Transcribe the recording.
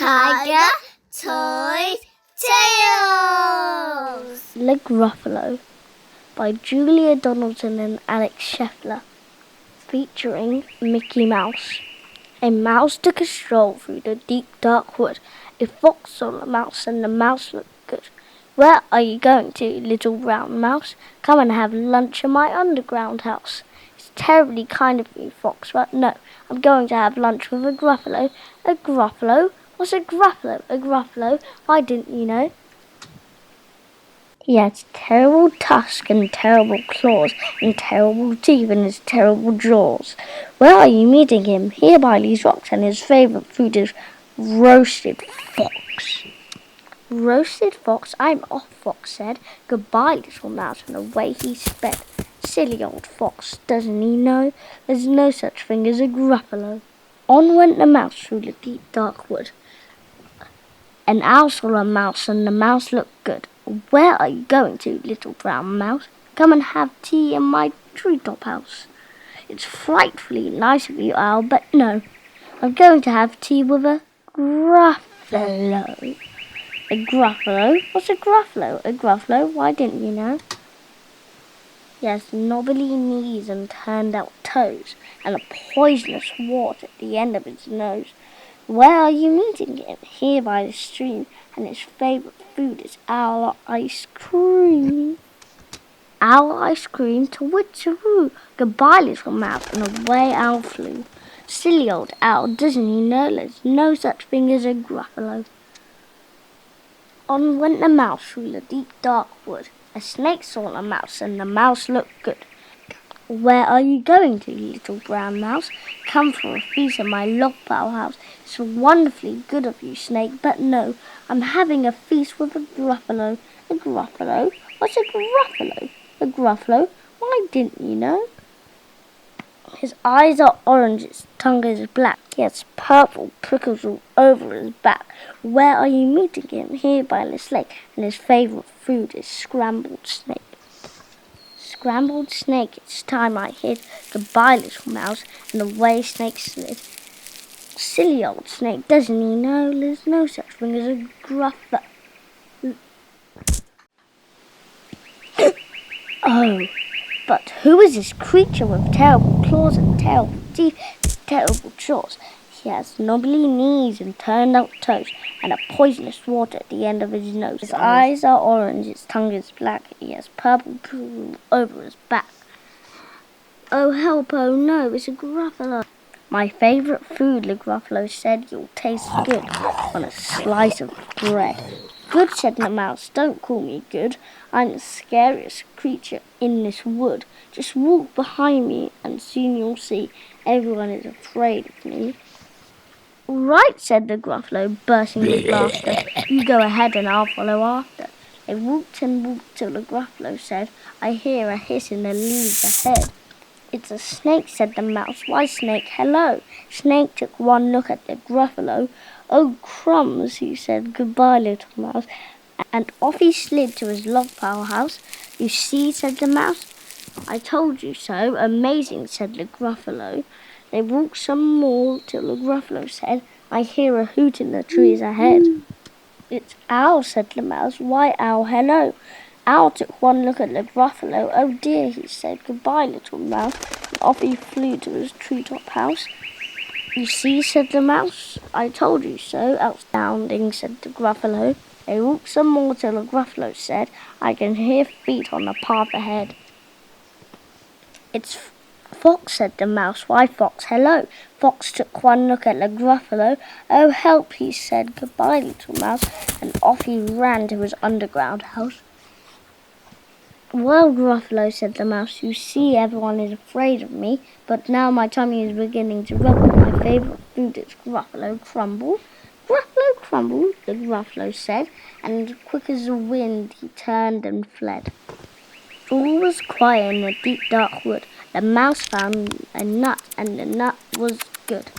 Tiger Toy Tales. theGruffalo by Julia Donaldson and Alex Scheffler, featuring Mickey Mouse. A mouse took a stroll through the deep dark wood. A fox saw a mouse and the mouse looked good. Where are you going to, little brown mouse? Come and have lunch in my underground house. It's terribly kind of you, fox, but no, I'm going to have lunch with a Gruffalo. A Gruffalo? What's a Gruffalo? A Gruffalo? Why didn't you know? He has terrible tusks and terrible claws and terrible teeth in his terrible jaws. Where are you meeting him? Here by these rocks, and his favourite food is roasted fox. Roasted fox? I'm off, fox said. Goodbye, little mouse, and away he sped. Silly old fox, doesn't he know? There's no such thing as a Gruffalo. On went the mouse through the deep dark wood. An owl saw a mouse, and the mouse looked good. Where are you going to, little brown mouse? Come and have tea in my treetop house. It's frightfully nice of you, owl, but no, I'm going to have tea with a Gruffalo. A Gruffalo? What's a Gruffalo? A Gruffalo? Why didn't you know? He has knobbly knees and turned out toes, and a poisonous wart at the end of his nose. Where are you meeting him? Here by the stream, and his favourite food is owl ice cream. Owl ice cream, to-wit-to-woo. Goodbye, little mouse, and away owl flew. Silly old owl, doesn't he know there's no such thing as a Gruffalo? On went the mouse through the deep dark wood. A snake saw a mouse, and the mouse looked good. Where are you going to, little brown mouse? Come for a feast in my log pile house. It's wonderfully good of you, snake, but no, I'm having a feast with a Gruffalo. A Gruffalo? What's a Gruffalo? A Gruffalo? Why didn't you know? His eyes are orange, his tongue is black. He has purple prickles all over his back. Where are you meeting him? Here by this lake, and his favourite food is scrambled snake. Scrambled snake, it's time I hid. Goodbye, little mouse, and away snake slid. Silly old snake, doesn't he know there's no such thing as a Gruffalo? Oh, but who is this creature with terrible claws and terrible teeth and terrible jaws? He has knobbly knees and turned out toes, and a poisonous wart at the end of his nose. His eyes are orange, his tongue is black, he has purple poo over his back. Oh help, oh no, it's a Gruffalo. My favourite food, the Gruffalo said, you'll taste good on a slice of bread. Good, said the mouse, don't call me good. I'm the scariest creature in this wood. Just walk behind me and soon you'll see everyone is afraid of me. Right, said the Gruffalo, bursting with laughter. You go ahead and I'll follow after. They walked and walked till the Gruffalo said, I hear a hiss in the leaves ahead. It's a snake, said the mouse. Why, snake, hello. Snake took one look at the Gruffalo. Oh, crumbs, he said. Goodbye, little mouse. And off he slid to his log pile house. You see, said the mouse. I told you so. Amazing, said the Gruffalo. They walked some more till the Gruffalo said, I hear a hoot in the trees ahead. It's owl, said the mouse. Why, owl, hello. Owl took one look at the Gruffalo. Oh dear, he said. Goodbye, little mouse. And off he flew to his treetop house. You see, said the mouse. I told you so. Outstanding, said the Gruffalo. They walked some more till the Gruffalo said, I can hear feet on the path ahead. It's Fox, said the mouse. Why, fox, hello. Fox took one look at the Gruffalo. Oh, help, he said. Goodbye, little mouse. And off he ran to his underground house. Well, Gruffalo, said the mouse, you see everyone is afraid of me, but now my tummy is beginning to rumble. My favourite food is Gruffalo crumble. Gruffalo crumble, the Gruffalo said, and quick as the wind he turned and fled. All was quiet in the deep dark wood. The mouse found a nut, and the nut was good.